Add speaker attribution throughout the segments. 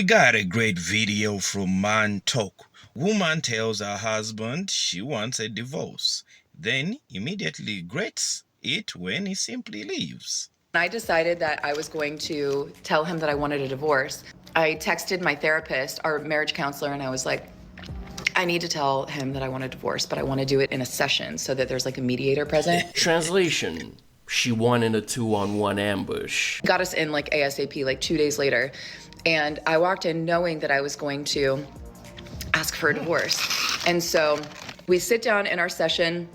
Speaker 1: We got a great video from Man Talk. Woman tells her husband she wants a divorce, then immediately regrets it when he simply leaves.
Speaker 2: I decided that I was going to tell him that I wanted a divorce. I texted my therapist, our marriage counselor, and I was like, I need to tell him that I want a divorce, but I want to do it in a session so that there's like a mediator present.
Speaker 3: Translation: she won in a 2-on-1 ambush.
Speaker 2: Got us in like ASAP, like 2 days later. And I walked in knowing that I was going to ask for a divorce. And so we sit down in our session.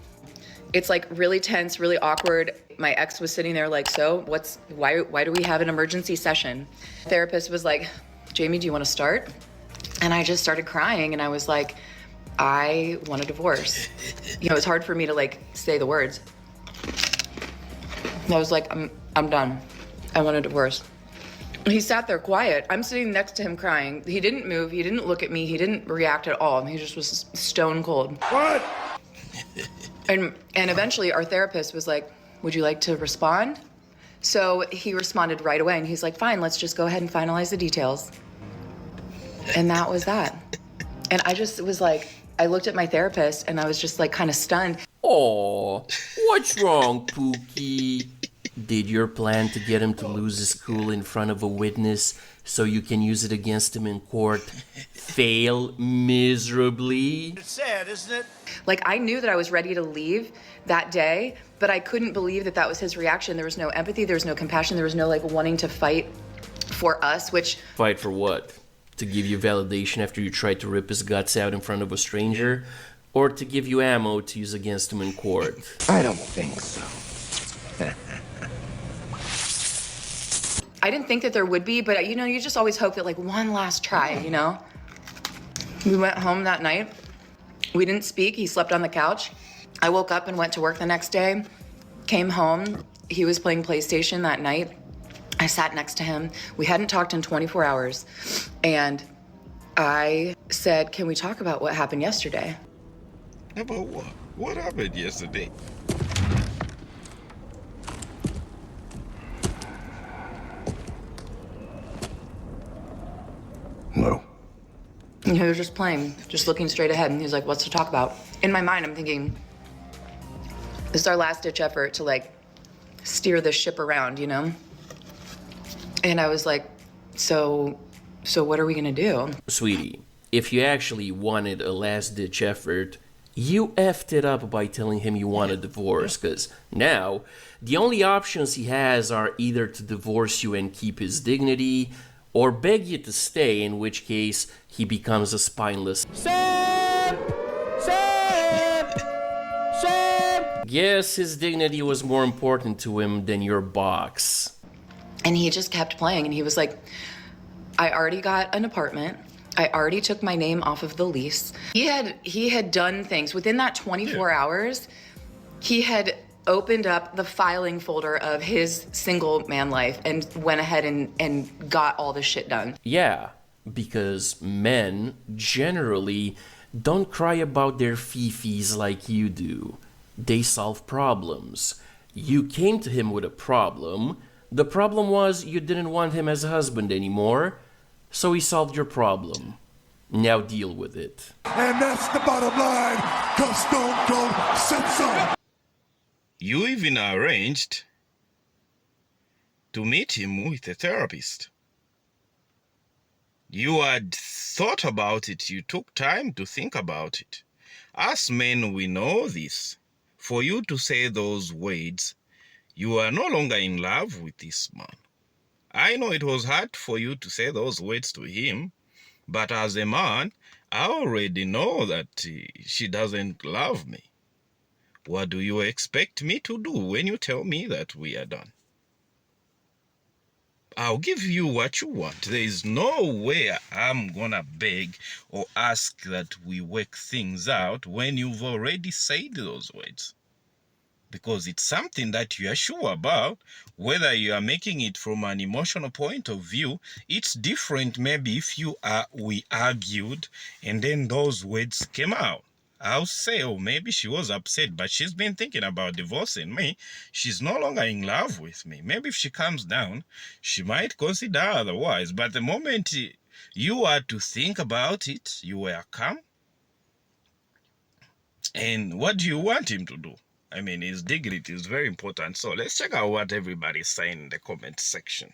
Speaker 2: It's like really tense, really awkward. My ex was sitting there like, so why do we have an emergency session? The therapist was like, Jamie, do you want to start? And I just started crying and I was like, I want a divorce. You know, it's hard for me to like say the words. And I was like, I'm done. I want a divorce. He sat there quiet. I'm sitting next to him crying. He didn't move. He didn't look at me. He didn't react at all. He just was stone cold.
Speaker 4: What?
Speaker 2: And eventually our therapist was like, would you like to respond? So he responded right away and he's like, fine, let's just go ahead and finalize the details. And that was that. And I just was like, I looked at my therapist and I was just like kind of stunned.
Speaker 3: Aw, what's wrong, Pookie? Did your plan to get him to lose his cool in front of a witness so you can use it against him in court fail miserably?
Speaker 4: It's sad, isn't it?
Speaker 2: Like I knew that I was ready to leave that day, but I couldn't believe that that was his reaction. There was no empathy, there was no compassion, there was no like wanting to fight for us, which...
Speaker 3: Fight for what? To give you validation after you tried to rip his guts out in front of a stranger? Or to give you ammo to use against him in court?
Speaker 5: I don't think so.
Speaker 2: I didn't think that there would be, but you know, you just always hope that like one last try, you know? We went home that night. We didn't speak. He slept on the couch. I woke up and went to work the next day, came home. He was playing PlayStation that night. I sat next to him. We hadn't talked in 24 hours. And I said, can we talk about what happened yesterday?
Speaker 1: About what? What happened yesterday?
Speaker 5: No.
Speaker 2: And he was just playing, just looking straight ahead. And he was like, what's to talk about? In my mind, I'm thinking, this is our last ditch effort to like steer this ship around, you know? And I was like, so what are we gonna do?
Speaker 3: Sweetie, if you actually wanted a last-ditch effort, you effed it up by telling him you want a divorce, because now the only options he has are either to divorce you and keep his dignity, or beg you to stay, in which case he becomes a spineless Sam! Guess his dignity was more important to him than your box.
Speaker 2: And he just kept playing, and he was like, I already got an apartment. I already took my name off of the lease. He had done things. Within that 24 hours, he had opened up the filing folder of his single man life and went ahead and got all this shit done.
Speaker 3: Yeah, because men generally don't cry about their fifis like you do. They solve problems. You came to him with a problem. The problem was you didn't want him as a husband anymore, so he solved your problem. Now deal with it.
Speaker 4: And that's the bottom line, 'cause Stone Cold said so.
Speaker 1: You even arranged to meet him with a therapist. You had thought about it. You took time to think about it. Us men, we know this. For you to say those words, you are no longer in love with this man. I know it was hard for you to say those words to him, but as a man, I already know that she doesn't love me. What do you expect me to do when you tell me that we are done? I'll give you what you want. There is no way I'm gonna beg or ask that we work things out when you've already said those words. Because it's something that you are sure about. Whether you are making it from an emotional point of view, it's different maybe if we argued and then those words came out. I'll say, oh, maybe she was upset, but she's been thinking about divorcing me. She's no longer in love with me. Maybe if she calms down, she might consider otherwise. But the moment You had to think about it. You were calm. And what do you want him to do? I mean, his dignity is very important. So let's check out what everybody's saying in the comment section.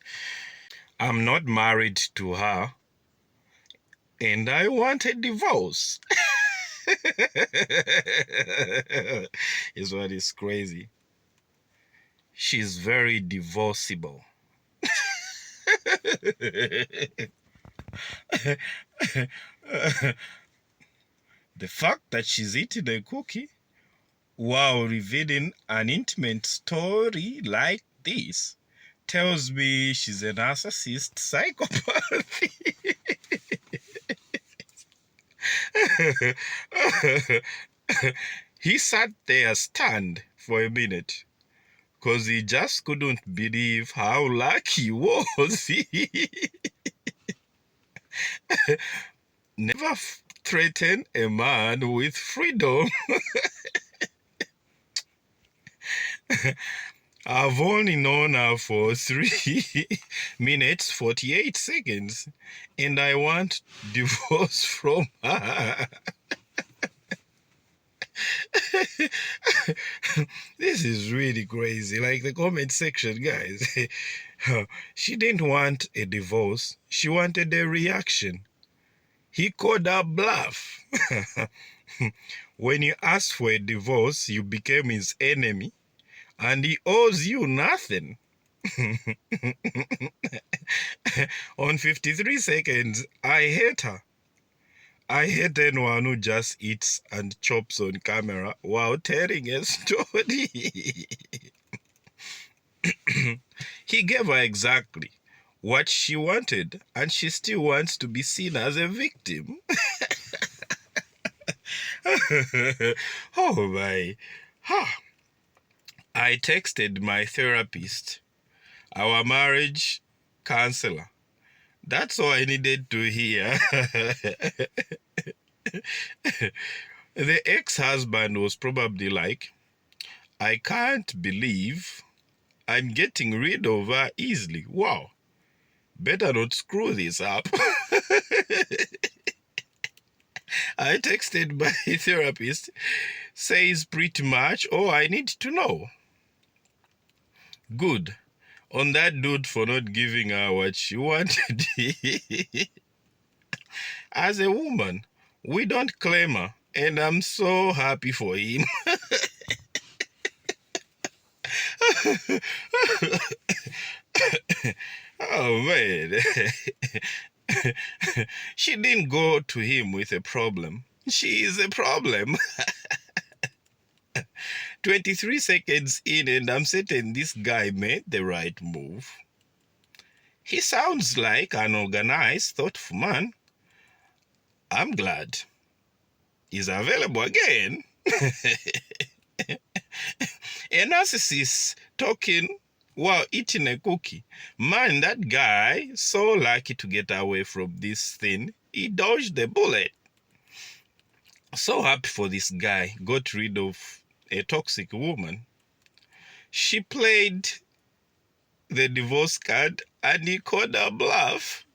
Speaker 1: I'm not married to her, and I want a divorce. Is what is crazy. She's very divorceable. The fact that she's eating a cookie while revealing an intimate story like this tells me she's a narcissist psychopath. He sat there stunned for a minute because he just couldn't believe how lucky he was. Never threaten a man with freedom. I've only known her for 3 minutes 48 seconds, and I want divorce from her. This is really crazy. Like the comment section, guys. She didn't want a divorce. She wanted a reaction. He called her bluff. When you asked for a divorce, you became his enemy, and he owes you nothing. On 53 seconds, I hate her. I hate anyone who just eats and chops on camera while telling a story. He gave her exactly what she wanted, and she still wants to be seen as a victim. Oh my. I texted my therapist, our marriage counselor. That's all I needed to hear. The ex-husband was probably like, I can't believe I'm getting rid of her easily. Wow. Better not screw this up. I texted my therapist, says pretty much all I need to know. Good on that dude for not giving her what she wanted. As a woman, we don't claim her, and I'm so happy for him. Oh man. She didn't go to him with a problem. She is a problem. 23 seconds in, and I'm certain this guy made the right move. He sounds like an organized, thoughtful man. I'm glad he's available again. A narcissist talking while eating a cookie. Man, that guy, so lucky to get away from this thing. He dodged the bullet. So happy for this guy. Got rid of a toxic woman. She played the divorce card and he called her bluff.